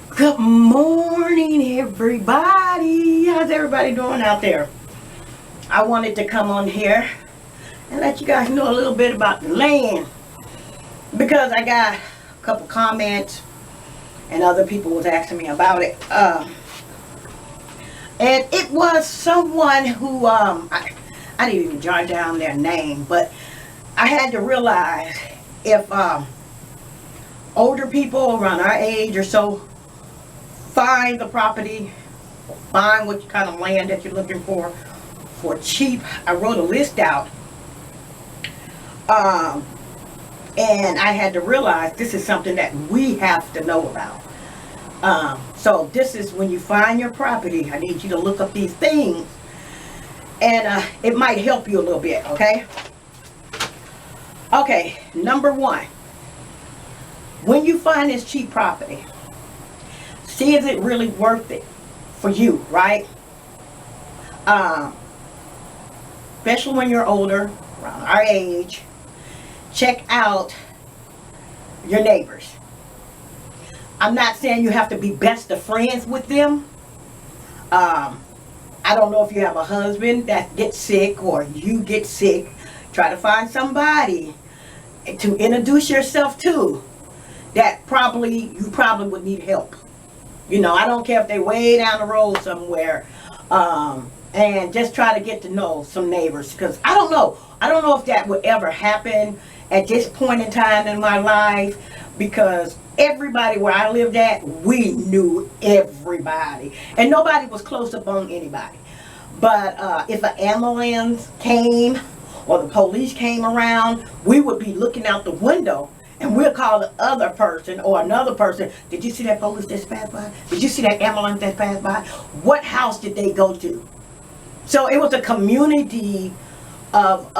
Good morning, everybody. How's everybody doing out there? I wanted to come on here and let you guys know a little bit about the land, because I got a couple comments and other people was asking me about it. And it was someone who, I didn't even jot down their name, but I had to realize if older people around our age or so find the property, find what kind of land that you're looking for cheap. I wrote a list out, and I had to realize this is something that we have to know about. So this is when you find your property, I need you to look up these things, and it might help you a little bit, okay? Okay, number one, when you find this cheap property, see is it really worth it for you, right? Especially when you're older, around our age, check out your neighbors. I'm not saying you have to be best of friends with them. I don't know if you have a husband that gets sick or you get sick. Try to find somebody to introduce yourself to that you probably would need help. You know, I don't care if they're way down the road somewhere. And just try to get to know some neighbors, because I don't know if that would ever happen at this point in time in my life, because everybody where I lived at, we knew everybody and nobody was close up on anybody. But if an ambulance came or the police came around, we would be looking out the window and we'll call the other person or another person. Did you see that police that passed by? Did you see that ambulance that passed by? What house did they go to? So it was a community of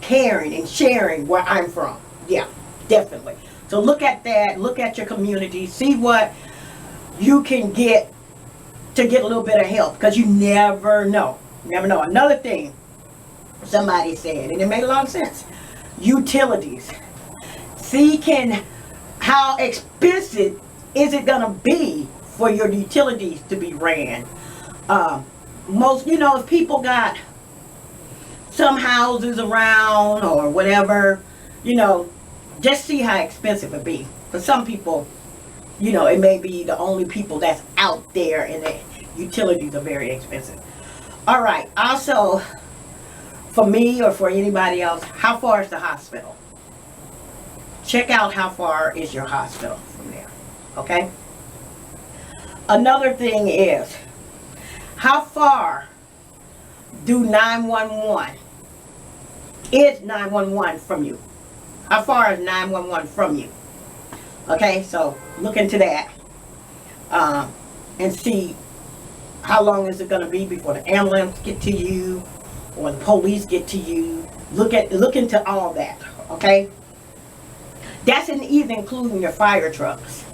caring and sharing where I'm from. Yeah, definitely. So look at that. Look at your community. See what you can get to get a little bit of help, because you never know. Never know. Another thing somebody said, and it made a lot of sense. Utilities. See how expensive is it gonna be for your utilities to be ran? Most, if people got some houses around or whatever, just see how expensive it be. For some people, it may be the only people that's out there, and the utilities are very expensive. All right. Also, for me or for anybody else, how far is the hospital? Check out how far is your hospital from there, okay? Another thing is, how far do 911, is 911 from you? How far is 911 from you? Okay, so look into that and see how long is it going to be before the ambulance get to you or the police get to you. Look into all that, okay? That's even including your fire trucks.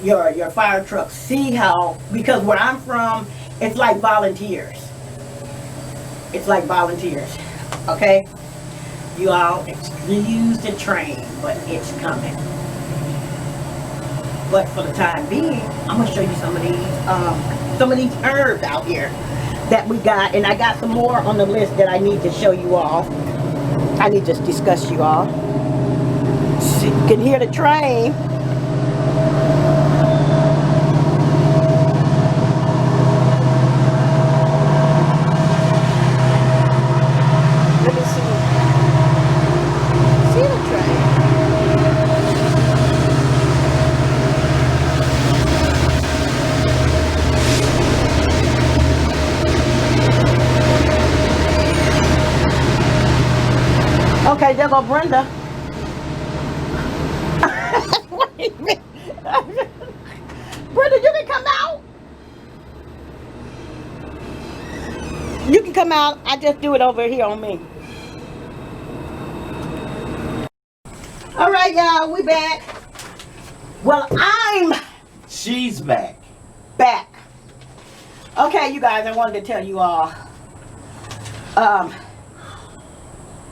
Your fire trucks. See how, because where I'm from, it's like volunteers. It's like volunteers. Okay? You all excuse the train, but it's coming. But for the time being, I'm gonna show you some of these herbs out here that we got, and I got some more on the list that I need to show you all. I need to discuss you all. So you can hear the train. Let me see. See the train. Okay, there go Brenda. Wait a minute. Brenda, you can come out. You can come out. I just do it over here on me. All right, y'all, we back. Well, She's back. Okay, you guys, I wanted to tell you all.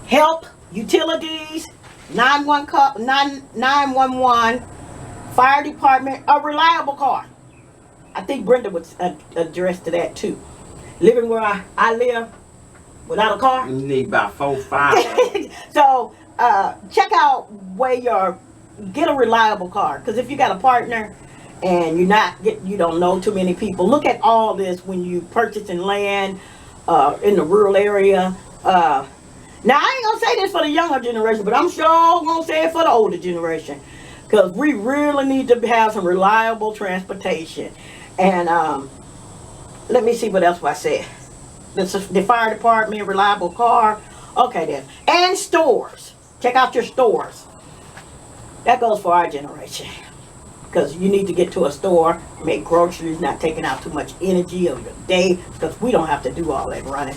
Help, utilities, 911, fire department, a reliable car. I think Brenda would address to that too. Living where I live without a car. You need about 4, 5. So check out where get a reliable car. Because if you got a partner and you don't know too many people, look at all this when you purchasing land in the rural area. Now I ain't gonna say this for the younger generation, but I'm sure gonna say it for the older generation. Because we really need to have some reliable transportation. And let me see what else I said. The fire department, reliable car. Okay then. And stores. Check out your stores. That goes for our generation. Because you need to get to a store, make groceries, not taking out too much energy of your day. Because we don't have to do all that running.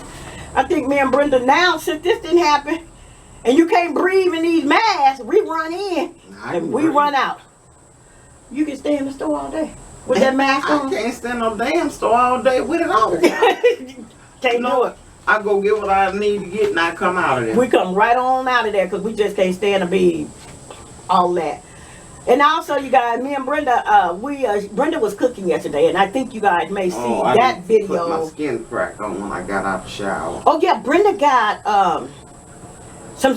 I think me and Brenda now, since this didn't happen, and you can't breathe in these masks, we run in and we run out. You can stay in the store all day with that mask on. I can't stand no damn store all day with it on. Can't do it. I go get what I need to get and I come out of there. We come right on out of there because we just can't stand to be all that. And also, you guys, me and Brenda, Brenda was cooking yesterday, and I think you guys may see that video. Put my skin crack on when I got out the shower. Oh yeah, Brenda got some.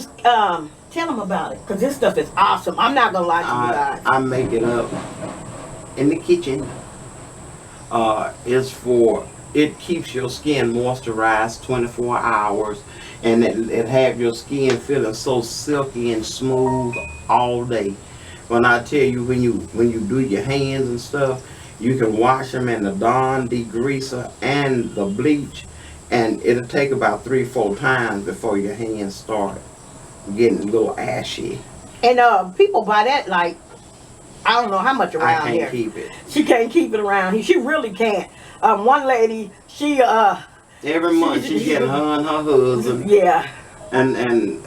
Tell them about it, because this stuff is awesome. I'm not gonna lie to you guys. I make it up in the kitchen. It keeps your skin moisturized 24 hours, and it have your skin feeling so silky and smooth all day. When I tell you, when you do your hands and stuff, you can wash them in the Dawn degreaser and the bleach, and it'll take about 3-4 times before your hands start getting a little ashy. And people buy that like, I don't know how much around here. I can't keep it. She can't keep it around here. She really can't. One lady, she every month she's getting her and her husband. Yeah. And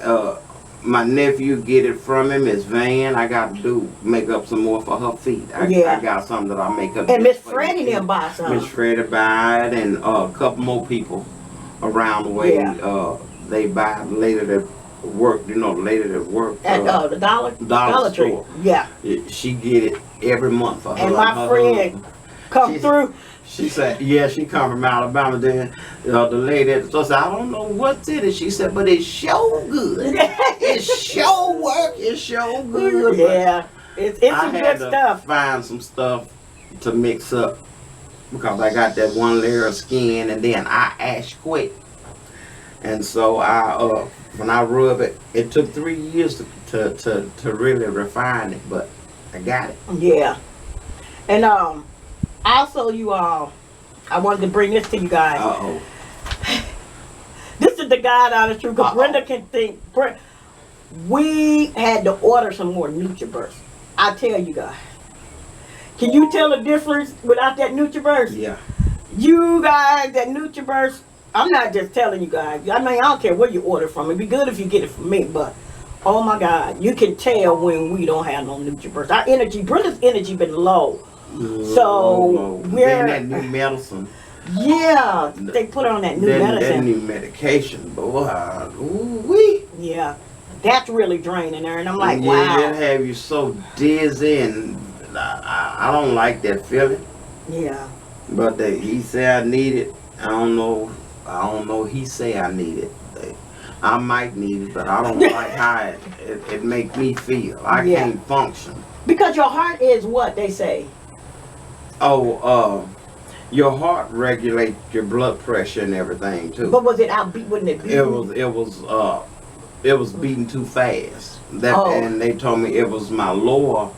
my nephew get it from him. It's Van. I got to make up some more for her feet. I got some that I make up. And Miss Freddie them buy some. Miss Freddie buy it, and a couple more people around the way. Yeah. They buy it later that work. You know, later that work at the Dollar Tree. Store. Yeah. She get it every month for her. And my friend come through. She said, yeah, she come from Alabama. Then the lady at the store said, I don't know what's in it. She said, but it's so good. It's so work. It's so good. Yeah, it's some good stuff. Find some stuff to mix up because I got that one layer of skin, and then I ash quick. And so when I rub it, it took 3 years to really refine it, but I got it. Yeah, and also, you all, I wanted to bring this to you guys. This is the God honest truth, because Brenda can think. We had to order some more NutriBurst. I tell you guys. Can you tell the difference without that NutriBurst? Yeah. You guys, that NutriBurst, I'm not just telling you guys. I mean, I don't care where you order from. It'd be good if you get it from me, but oh my God, you can tell when we don't have no NutriBurst. Our energy, Brenda's energy been low. So we're that new medicine. Yeah, they put her on that new medicine. That new medication, boy. Ooh-wee. Yeah, that's really draining her, and I'm like, wow. Yeah, it have you so dizzy, and I don't like that feeling. Yeah. But he said I need it. I don't know. He say I need it. I might need it, but I don't like how it make me feel. I can't function. Because your heart is what they say. Your heart regulates your blood pressure and everything too. But was it outbeat? Wouldn't it be? It was beating too fast. And they told me it was my lower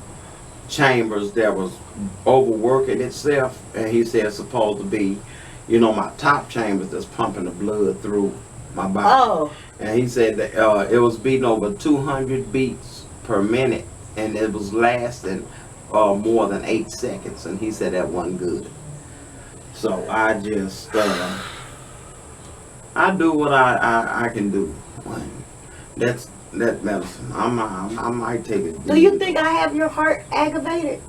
chambers that was overworking itself. And he said it's supposed to be, my top chambers that's pumping the blood through my body. And he said that it was beating over 200 beats per minute, and it was lasting more than 8 seconds, and he said that wasn't good. So I just I do what I can do. That's that medicine. I might take it. Do you think I have your heart aggravated?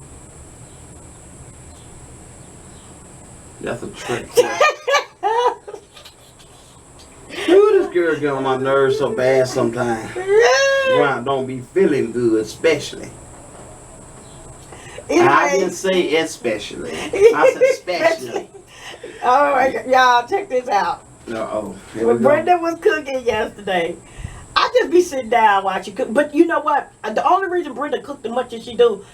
That's a trick. Ooh, this girl get on my nerves so bad sometimes. when I don't be feeling good, especially. Anyway, I didn't say especially. I said especially. All right, y'all, check this out. Uh-oh. When Brenda was cooking yesterday, I just be sitting down watching cook. But you know what? The only reason Brenda cooked as much as she do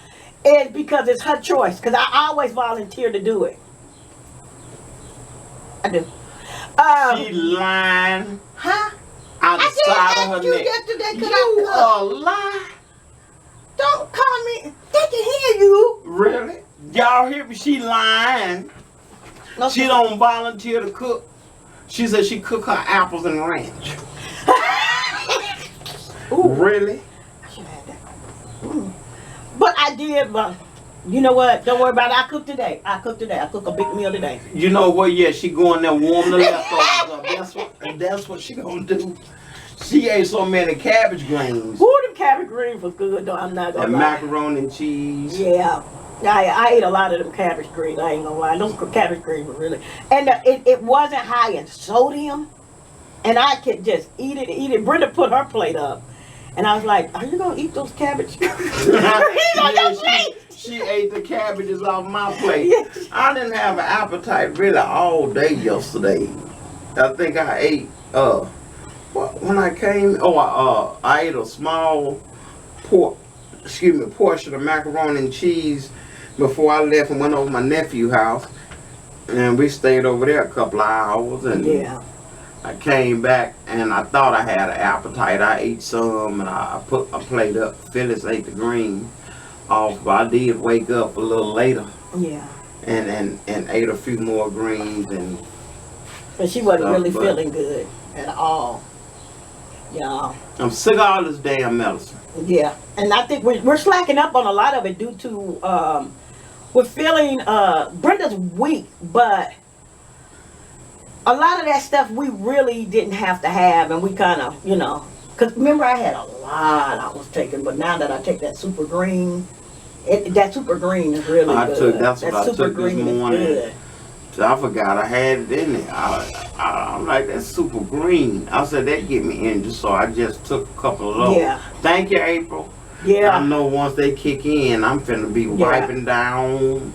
is because it's her choice. Because I always volunteer to do it. I do. She lying Huh? out the I side did of her ask you neck. yesterday, could You I a lie. Don't call me. They can hear you. Really? Y'all hear me? She lying. No, She don't volunteer to cook. She said she cook her apples and ranch. Ooh. Really? I should have had that. But I did, but you know what? Don't worry about it. I cook today. I cook a big meal today. You know what? Yeah, she go in there warm the leftovers up. That's what she gonna do. She ate so many cabbage greens. Ooh, them cabbage greens was good though. I'm not gonna And lie. macaroni and cheese. Yeah. I ate a lot of them cabbage greens. I ain't gonna lie. Those cabbage greens were really, and it wasn't high in sodium, and I could just eat it. Brenda put her plate up, and I was like, "Are you gonna eat those cabbage?" She ate the cabbages off my plate. Yes. I didn't have an appetite really all day yesterday. I think I ate when I came. I ate a small portion of macaroni and cheese before I left and went over to my nephew's house, and we stayed over there a couple of hours. And Yeah. I came back and I thought I had an appetite. I ate some and I put a plate up. Phyllis ate the green off, but I did wake up a little later. Yeah. And ate a few more greens and. But she wasn't really but feeling good at all. Yeah. I'm sick of all this damn medicine. Yeah. And I think we're slacking up on a lot of it due to we're feeling Brenda's weak, but a lot of that stuff we really didn't have to have, and we kind of, because remember I had a lot I was taking, but now that I take that super green, that super green is really good. That's what I took this morning. I forgot I had it in there. I'm like, that's super green. I said, that give me energy, so I just took a couple of those. Yeah. Thank you, April. Yeah. I know once they kick in, I'm finna be wiping down.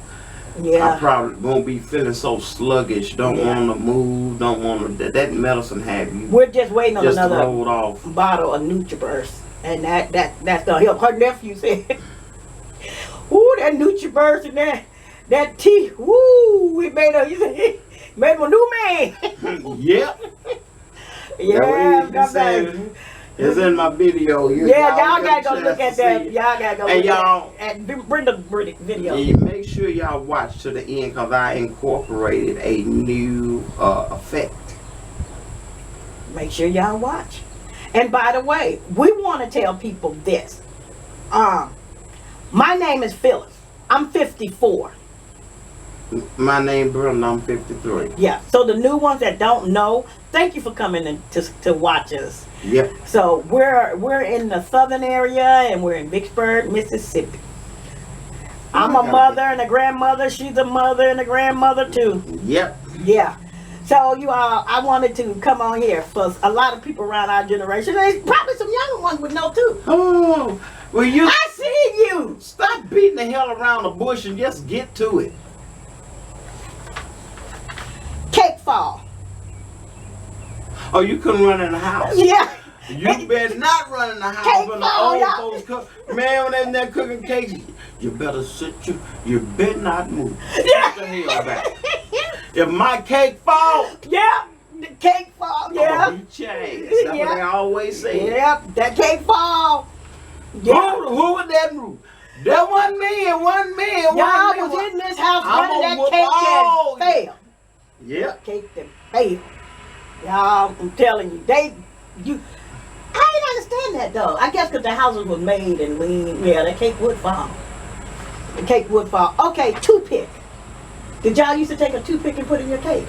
Yeah. I probably won't be feeling so sluggish. Don't want to move. Don't want to. That medicine have you. We're just waiting on another rolled off. bottle of NutriBurst, and that's gonna help. Her nephew said, "Ooh, that NutriBurst and that tea, woo, it made a new man." Yep. Yeah, it's in my video. Y'all gotta go look at that. Y'all gotta go look at Brenda's video. And make sure y'all watch to the end, because I incorporated a new effect. Make sure y'all watch. And by the way, we want to tell people this. My name is Phyllis. I'm 54. My name Brenda. I'm 53. Yeah. So the new ones that don't know, thank you for coming in to watch us. Yep. So we're in the southern area, and we're in Vicksburg, Mississippi. I'm a mother and a grandmother. She's a mother and a grandmother too. Yep. Yeah. So you all, I wanted to come on here for a lot of people around our generation. And probably some younger ones would know too. Oh, well, I see you. Stop beating the hell around the bush and just get to it. Cake fall. Oh, you couldn't run in the house. Yeah. You better not run in the house Cake when the fall, old folks cook. Man, when they're cooking cakes, you better you better not move. Yeah. Get the hell back. If my cake fall, Yeah. The cake fall. Yeah. I'm gonna beat your ass. That's what they always say. Yep. That cake fall. Yeah. Who would that move? That wasn't me. It wasn't me. It Y'all wasn't me. was in this house I'm running that gonna cake whoop that failed. Yep. Cake that failed. Y'all, I'm telling you, I didn't understand that though. I guess because the houses were made and lean. Yeah, the cake would fall. The cake would fall. Okay, toothpick. Did y'all used to take a toothpick and put in your cake?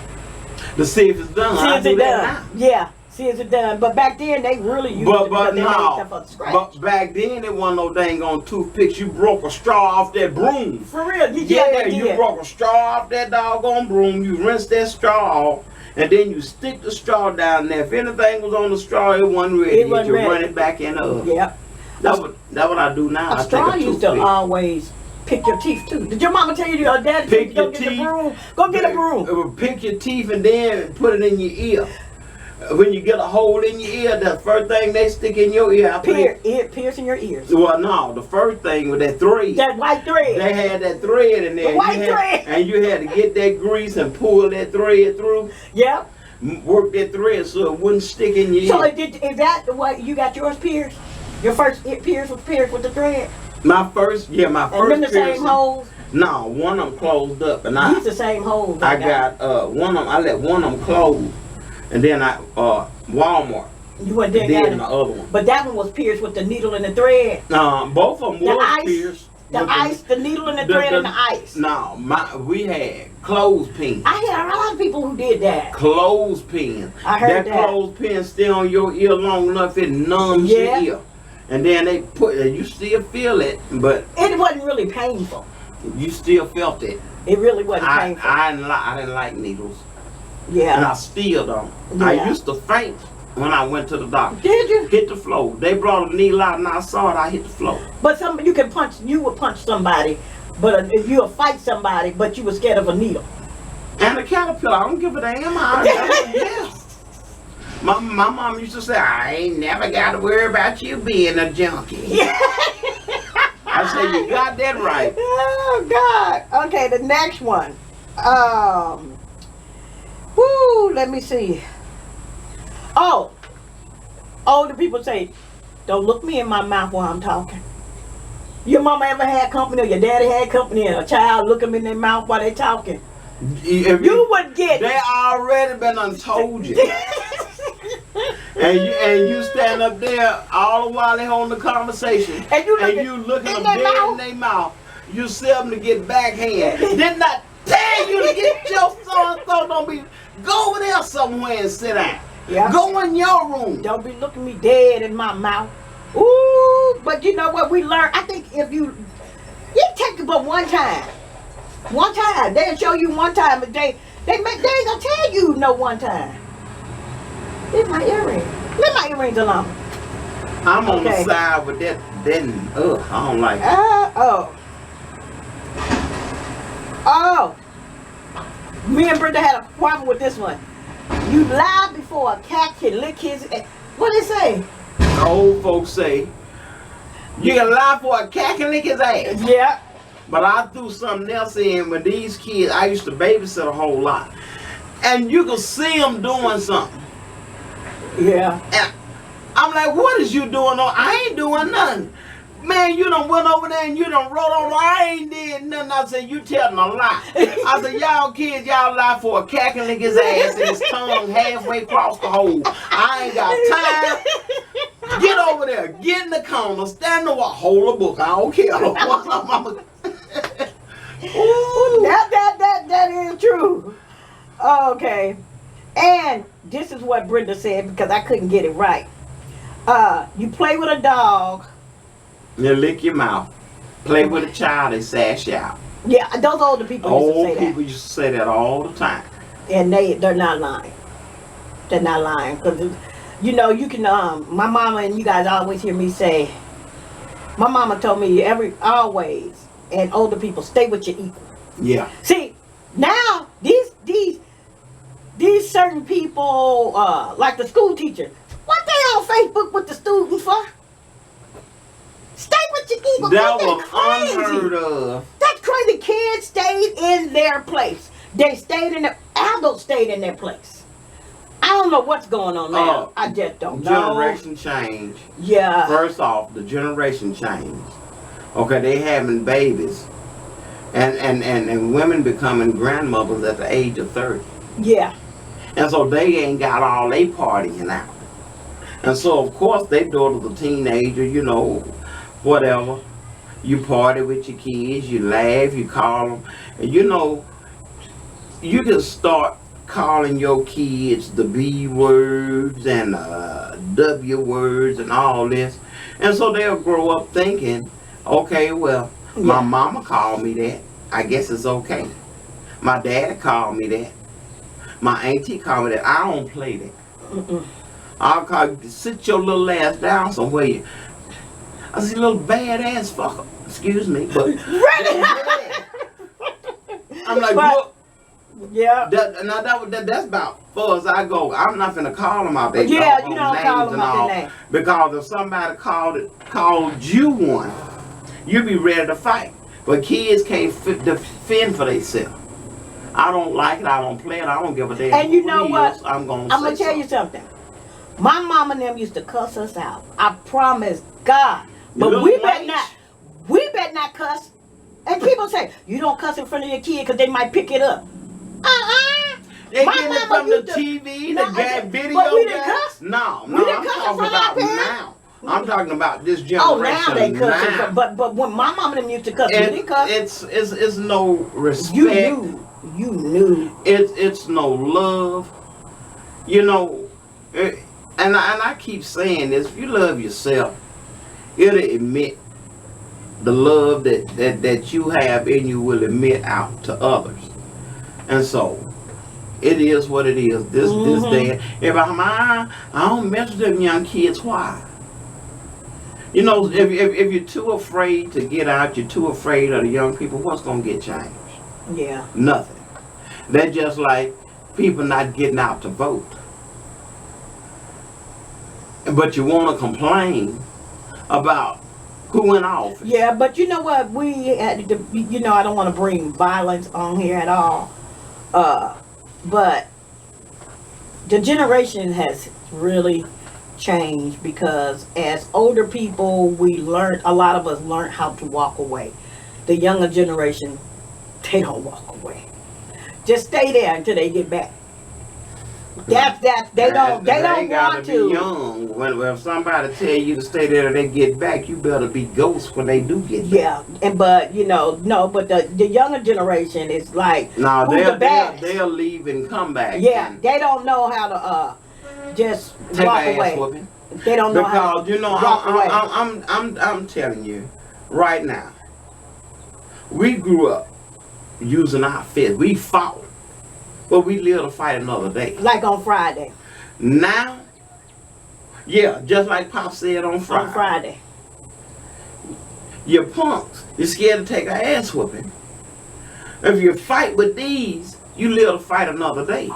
To see if it's done. See if it's done. Yeah, see if it's done. But back then they really used it because they made stuff from scratch. But back then there wasn't no dang on toothpicks. You broke a straw off that broom. For real, Yeah, you broke a straw off that doggone broom. You rinsed that straw off, and then you stick the straw down there. If anything was on the straw, it wasn't ready. It wasn't you ready. run it back in the oven. Yep. That's what I do now. A straw used to always pick your teeth too. Did your mama tell you your dad Pick go your get the teeth. broom? Go get a broom. It would pick your teeth and then put it in your ear. When you get a hole in your ear, the first thing they stick in your ear. Piercing your ears. Well, no, the first thing with that thread. That white thread. They had that thread in there. The white thread. And you had to get that grease and pull that thread through. Yep. Work that thread so it wouldn't stick in your So ear. is that the way you got yours pierced? Your first pierce was pierced with the thread? My first And them the piercing. same holes? No, one of them closed up, and These the same holes. I got one of them. I let one of them close, and then Walmart You went there did and my got it. other one. But that one was pierced with the needle and the thread. Both of them The was ice. pierced. The with ice, the needle and the thread and the ice. No, we had clothespin. I hear a lot of people who did that. Clothespin. I heard that. Clothespin stay on your ear long enough, it numbs your ear. And then they you still feel it, but It wasn't really painful. you still felt it. It really wasn't painful. I didn't like needles. Yeah. And I still don't. Yeah. I used to faint when I went to the doctor. Did you? Hit the floor. They brought a needle out and I saw it, I hit the floor. But you would punch somebody, but if you would fight somebody, but you were scared of a needle. And the caterpillar, I don't give a damn. Yeah. My mom used to say, I ain't never got to worry about you being a junkie. Yeah. I said, you got that right. Oh, God. Okay, the next one. Let me see. Oh, older people say, don't look me in my mouth while I'm talking. Your mama ever had company or your daddy had company and a child look them in their mouth while they talking? You would get... They already been untold you. and you stand up there all the while they holding the conversation. And you looking them dead in their mouth. You see them to get backhand. Didn't I tell you to get your so-and-so? Don't be... Go over there somewhere and sit down. Yeah. Go in your room. Don't be looking me dead in my mouth. Ooh, but you know what we learned? I think if you take it but one time. One time. They'll show you one time, but they ain't gonna tell you no one time. It's my earring. Leave my earrings alone. I'm on the side with that. Then, I don't like it. Me and Brenda had a problem with this one. You lie before a cat can lick his... What did it say? The old folks say, you can lie for a cat can lick his ass. Yeah. But I threw something else in with these kids. I used to babysit a whole lot. And you could see them doing something. Yeah. And I'm like, what is you doing? I ain't doing nothing. Man, you done went over there and you done wrote on. I ain't did nothing. I said, you telling a lie. I said, y'all kids, y'all lie for a cat can lick his ass and his tongue halfway across the hole. I ain't got time. Get over there. Get in the corner. Stand there. Hold a book. I don't care. Ooh, that is true. Okay. And this is what Brenda said because I couldn't get it right. You play with a dog. You lick your mouth. Play with a child, they sash out. Yeah, those older people used to say that. Old people used to say that all the time. And they're not lying. They're not lying. Because, you know, you can, my mama and you guys always hear me say, my mama told me always, and older people, stay with your equal. Yeah. See, now, these certain people, like the school teacher, what they on Facebook with the students for? Stay with your equal. That was unheard of. That's crazy. Kids stayed in their place. They stayed in adults stayed in their place. I don't know what's going on now. I just don't know. Generation change. Yeah. First off, the generation change. Okay, they having babies. And women becoming grandmothers at the age of 30. Yeah. And so they ain't got all they partying out. And so of course they daughter's a teenager, you know, whatever. You party with your kids, you laugh, you call them. And you know, you can start calling your kids the B words and W words and all this. And so they'll grow up thinking, okay, well, my mama called me that. I guess it's okay. My dad called me that. My auntie called me that. I don't play that. I'll call you, sit your little ass down somewhere. I see little badass fucker. Excuse me, but Really? I'm like, But- look. Yeah. That's about far as I go. I'm not finna call them out their Yeah, you doggone don't names call them and out all, their name. because if somebody called you one, you be ready to fight. But kids can't defend for themselves. I don't like it. I don't play it. I don't give a damn. And you who know it what? is. I'm gonna tell you something. My mom and them used to cuss us out. I promise God. But Little we better wench. not. We better not cuss. And people say you don't cuss in front of your kid because they might pick it up. They My get it mama from the used to- TV, No, the bad video. but we didn't guys. cuss. No, We no, didn't I'm cuss in talking front of our about parents. now. I'm talking about this Oh, generation. now they cuss. now. But when my mom and them used to cuss, we didn't cuss. It's no respect. You knew. It's no love. You know, and I keep saying this. If you love yourself, it'll admit the love that you have in you will admit out to others. And so it is what it is. This day. Everybody, I don't mess with them young kids. Why? You know, if you're too afraid to get out, you're too afraid of the young people, what's gonna get changed? Yeah. Nothing. They're just like people not getting out to vote. But you want to complain about who in office. Yeah, but you know what? We had to, you know, I don't want to bring violence on here at all. But the generation has really changed because as older people, a lot of us learned how to walk away. The younger generation, they don't walk away. Just stay there until they get back. They don't gotta want be to. young. When somebody tell you to stay there till they get back, you better be ghosts when they do get back. Yeah, but you know, no, but the younger generation is like, No, who's the baddest? they'll leave and come back. Yeah, and they don't know how to just take walk an ass away. whooping. They don't know how Because to you know, walk away. I'm telling you, right now, we grew up using our fists. We fought, but we live to fight another day. Like on Friday. Now, yeah, just like Pop said on Friday. On Friday. You're punks. You're scared to take an ass whooping. If you fight with these, you live to fight another day.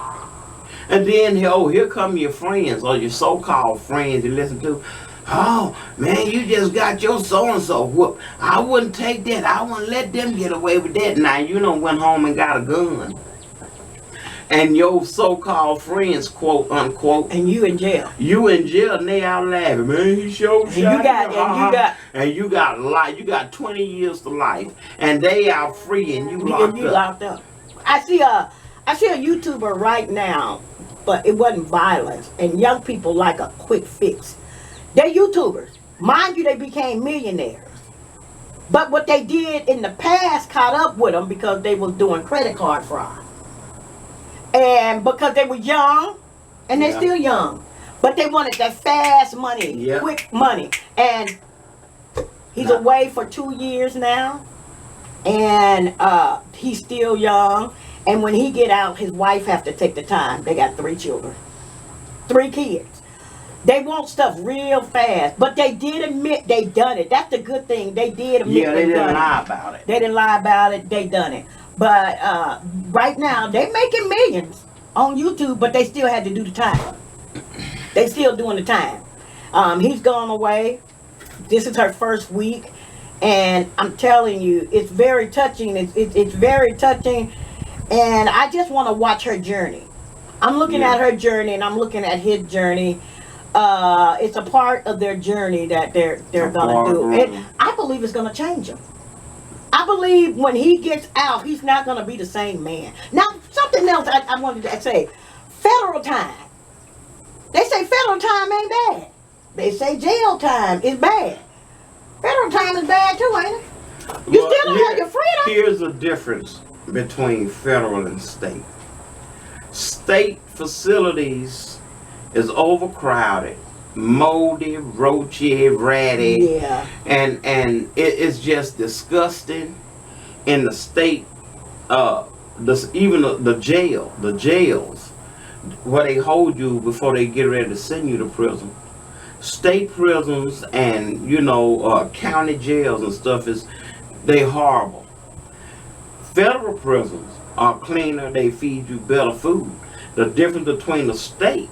And then, here come your friends or your so-called friends you listen to. Oh, man, you just got your so-and-so whooped. I wouldn't take that. I wouldn't let them get away with that. Now, you done went home and got a gun. And your so-called friends, quote, unquote. And you in jail. You in jail and they out laughing. Man, he showed And you got 20 years to life. And they out free and you locked up. I see a YouTuber right now, but it wasn't violence. And young people like a quick fix. They're YouTubers. Mind you, they became millionaires. But what they did in the past caught up with them because they was doing credit card fraud. And because they were young, and they're still young. But they wanted that fast money, quick money. And he's away for 2 years now. And he's still young. And when he get out, his wife have to take the time. They got 3 children. 3 kids. They want stuff real fast. But they did admit they done it. That's the good thing. They did admit they didn't lie about it. They didn't lie about it. They done it. But right now, they making millions on YouTube, but they still had to do the time. They still doing the time. He's gone away. This is her first week. And I'm telling you, it's very touching. It's very touching. And I just want to watch her journey. I'm looking at her journey, and I'm looking at his journey. It's a part of their journey that they're gonna do. And I believe it's gonna change him. I believe when he gets out, he's not going to be the same man. Now, something else I wanted to say. Federal time. They say federal time ain't bad. They say jail time is bad. Federal time is bad too, ain't it? You still don't have your freedom. Here's the difference between federal and state. State facilities is overcrowded, moldy, roachy, ratty, and it's just disgusting. In the state, even the jails where they hold you before they get ready to send you to prison. State prisons and county jails and stuff they horrible. Federal prisons are cleaner. They feed you better food. The difference between the state,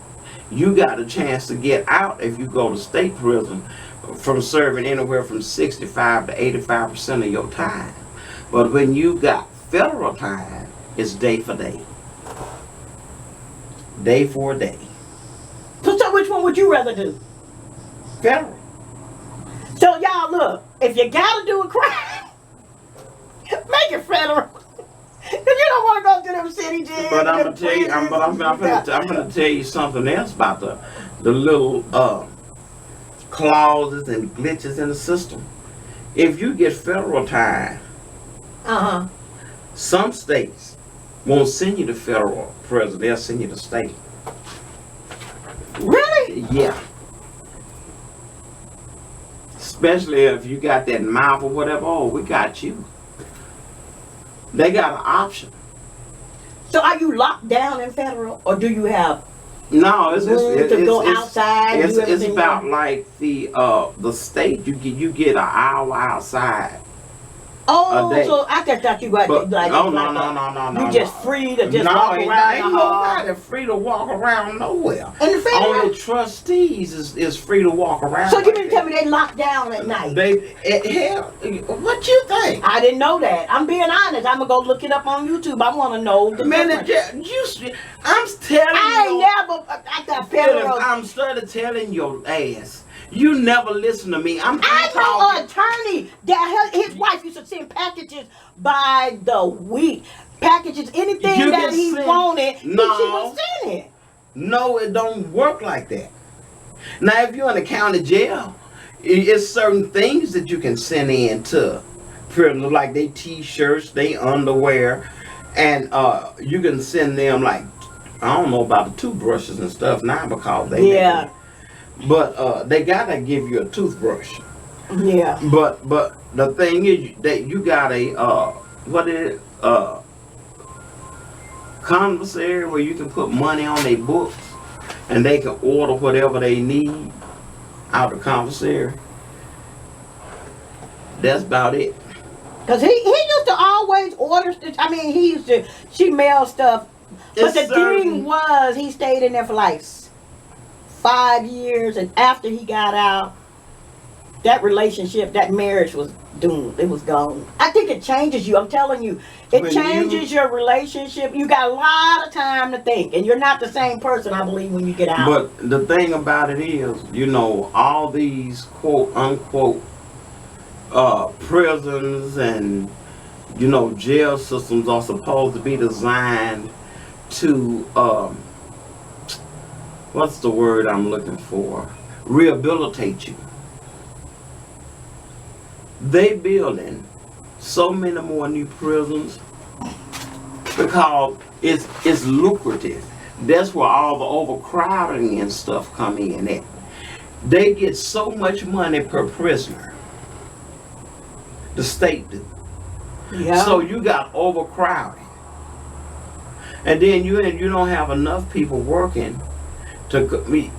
you got a chance to get out if you go to state prison from serving anywhere from 65 to 85% of your time. But when you got federal time, it's day for day. Day for day. So which one would you rather do? Federal. So y'all look, if you gotta do a crime, make it federal. If you don't want to go to them city jails. But I'm gonna tell you, I'm gonna tell you something else about the little clauses and glitches in the system. If you get federal time, some states won't send you to federal prison. They'll send you to state. Really? Yeah. Especially if you got that mouth or whatever. Oh, we got you. They got an option. So are you locked down in federal, or do you have No, it's go outside? It's about like the state. You get an hour outside. Oh, so I just thought you got like no. You just free to just walk around. Ain't nobody free to walk around nowhere. And the federal? Only trustees is free to walk around. So you didn't tell me they locked down at night? Hell, what you think? I didn't know that. I'm being honest. I'm gonna go look it up on YouTube. I want to know the difference. I'm telling you. I got federal. I'm started telling your ass. You never listen to me. I know an attorney that his wife used to send packages by the week. Packages, anything that he wanted, she was sending. No, it don't work like that. Now, if you're in the county jail, it's certain things that you can send in to prisoners, like they t-shirts, they underwear, and you can send them like, I don't know about the toothbrushes and stuff now because they but they gotta give you a toothbrush. Yeah. But the thing is that you got a commissary where you can put money on their books and they can order whatever they need out of the commissary. That's about it. Cause he used to always order. She mailed stuff. But the thing was, he stayed in there for like 5 years, and after he got out, that relationship, that marriage was doomed. It was gone. I think it changes you. I'm telling you, it changes your relationship. You got a lot of time to think, and you're not the same person, I believe, when you get out. But the thing about it is, all these quote unquote prisons and jail systems are supposed to be designed to what's the word I'm looking for? Rehabilitate you. They building so many more new prisons because it's lucrative. That's where all the overcrowding and stuff come in at. They get so much money per prisoner. The state do. Yeah. So you got overcrowding. And then you don't have enough people working to cook meat.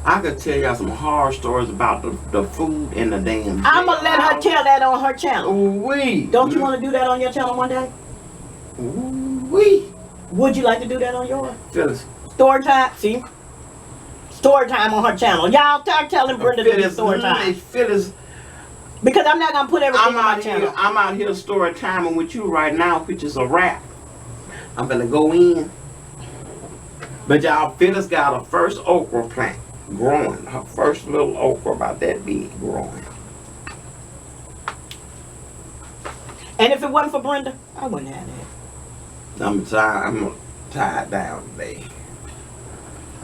I could tell y'all some horror stories about the food in the damn. I'm gonna let her tell that on her channel. Ooh-wee. Don't you want to do that on your channel one day? Ooh-wee. Would you like to do that on yours? Phyllis. Story time. See? Story time on her channel. Y'all start telling Brenda to do story time. Phyllis. Because I'm not gonna put everything on my channel. I'm out here story timing with you right now, which is a wrap. I'm gonna go in. But y'all, Phyllis got her first okra plant growing. Her first little okra about that big growing. And if it wasn't for Brenda, I wouldn't have that. I'm tied down today.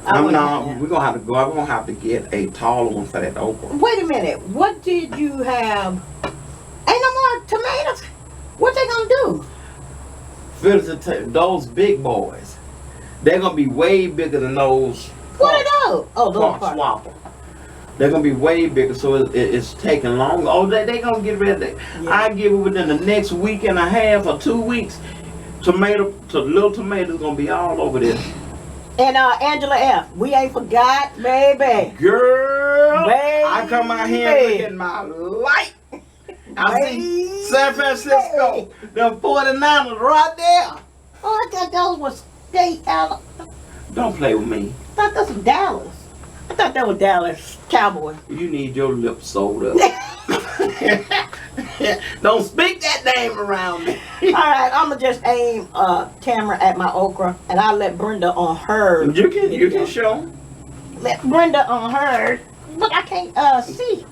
We're gonna have to go. I'm gonna have to get a taller one for that okra. Wait a minute. What did you have? Ain't no more tomatoes. What they gonna do? Phyllis, those big boys, they're gonna be way bigger than those. What are those? Oh, those park swapper. They're gonna be way bigger, so it's taking long. Oh, they gonna get ready. Yeah. I give it within the next week and a half or 2 weeks. Little tomatoes gonna be all over this. And Angela F., we ain't forgot, baby. Girl, Baby. I come out here and look at my light. I see San Francisco, the 49ers right there. Oh, I thought those was state out. Don't play with me. I thought that was Dallas. I thought that was Dallas Cowboys. You need your lips sold up. Don't speak that name around me. All right, I'm gonna just aim a camera at my okra, and I'll let Brenda on her. You can show. Let Brenda on her. Look, I can't see.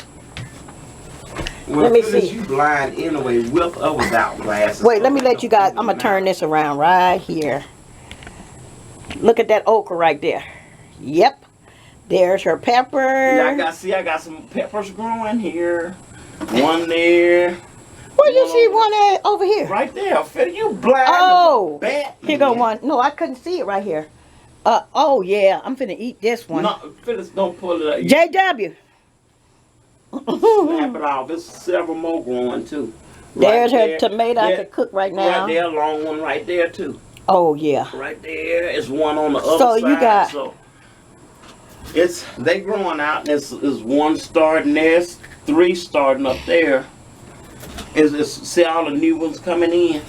Well, Let me see. You blind anyway, with or without glasses. Wait, let me let you guys. I'm gonna turn this around right here. Look at that okra right there. Yep. There's her pepper. Yeah, I got some peppers growing here. One there. Where you see one at over here? Right there. You blind. Oh, bat. here go one. No, I couldn't see it right here. Oh yeah, I'm finna eat this one. No, Phyllis, don't pull it up. JW. Snap it off. There's several more growing too. There's her tomato I could cook right now. Right there, a long one right there too. Oh yeah. Right there is one on the other So side. you got. So they growing out. There's one starting there, 3 starting up there. See all the new ones coming in.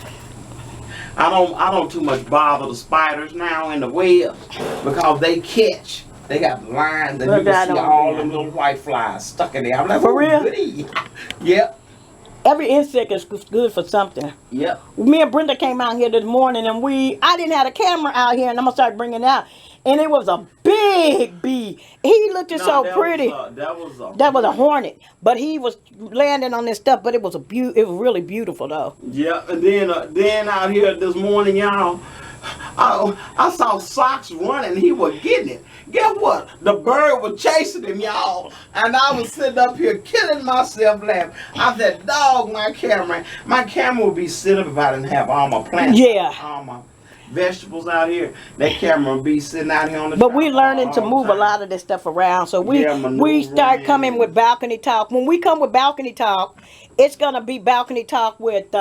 I don't too much bother the spiders now in the web because they catch. They got lines and you can see all them little white flies stuck in there. I'm like, for real? Goody. Yep. Every insect is good for something. Yep. Me and Brenda came out here this morning, and I didn't have a camera out here, and I'm gonna start bringing it out. And it was a big bee. He looked so pretty. That was a hornet, but he was landing on this stuff. But it was it was really beautiful though. Yeah, and then out here this morning, y'all, I saw Socks running. He was getting it. Guess what? The bird was chasing him, y'all, and I was sitting up here killing myself laughing. I said, "Dog, my camera. My camera would be sitting if I didn't have all my plants. Yeah. All my vegetables out here. That camera would be sitting out here on the. But we're learning to move a lot of this stuff around. So we start coming with balcony talk. When we come with balcony talk, it's gonna be balcony talk with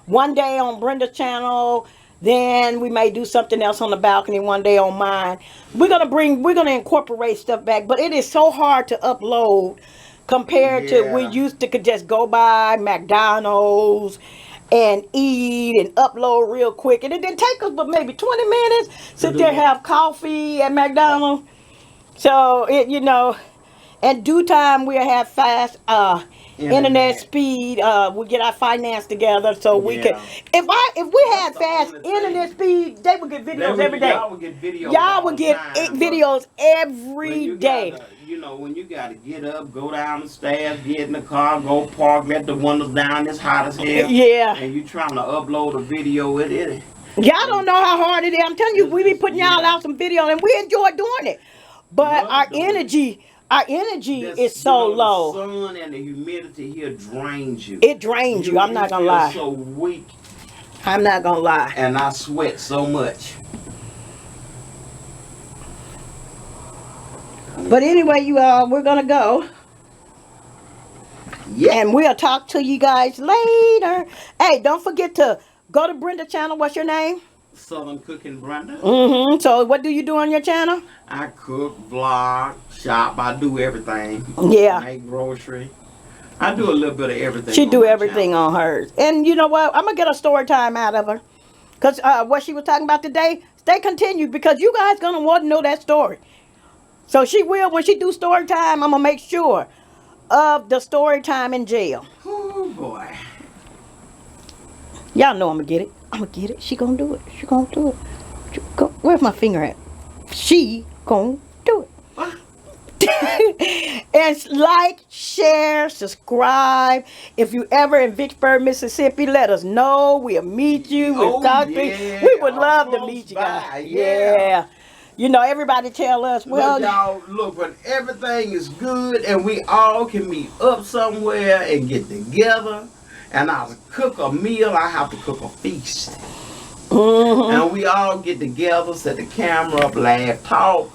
one day on Brenda's channel. Then we may do something else on the balcony one day on mine. We're gonna incorporate stuff back, but it is so hard to upload compared to we used to could just go by McDonald's and eat and upload real quick. And it didn't take us but maybe 20 minutes. Sit there, have coffee at McDonald's. So in due time we'll have fast internet speed. We get our finance together so we can. If we had fast internet speed, they would get videos every day. Y'all would get videos. Y'all would get videos every day. When you gotta get up, go down the stairs, get in the car, go park, let the windows down. It's hot as hell. Yeah. And you trying to upload a video with it. Y'all don't know how hard it is. I'm telling you, we be putting y'all out some video and we enjoy doing it. But our energy is so low. The sun and the humidity here drains you. It drains you. I'm not gonna lie. So weak. I'm not gonna lie. And I sweat so much. But anyway, you all, we're gonna go. Yeah. And we'll talk to you guys later. Hey, don't forget to go to Brenda's channel. What's your name? Southern Cooking Brenda. So what do you do on your channel? I cook, vlog, shop. I do everything. Yeah. Make grocery. I do a little bit of everything. She do everything on hers. And you know what? I'm going to get a story time out of her. Because what she was talking about today, stay continued because you guys going to want to know that story. So she will, when she do story time, I'm going to make sure of the story time in jail. Oh, boy. Y'all know I'm going to get it. I'm going to get it. She going to do it. She going to do it. Where's my finger at? She going to do it. And like, share, subscribe. If you ever in Vicksburg, Mississippi, let us know. We'll meet you. We'll talk to you. We would love to meet you guys. Yeah. You know, everybody tell us, well, look, y'all, look, when everything is good and we all can meet up somewhere and get together and I cook a meal, I have to cook a feast. And we all get together, set the camera up, laugh, talk.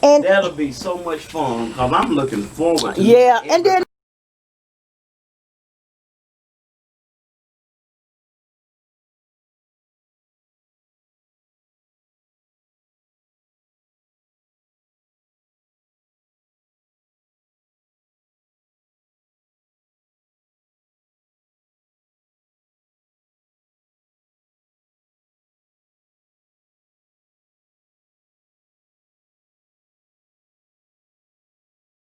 And that'll be so much fun because I'm looking forward to it. Yeah, and then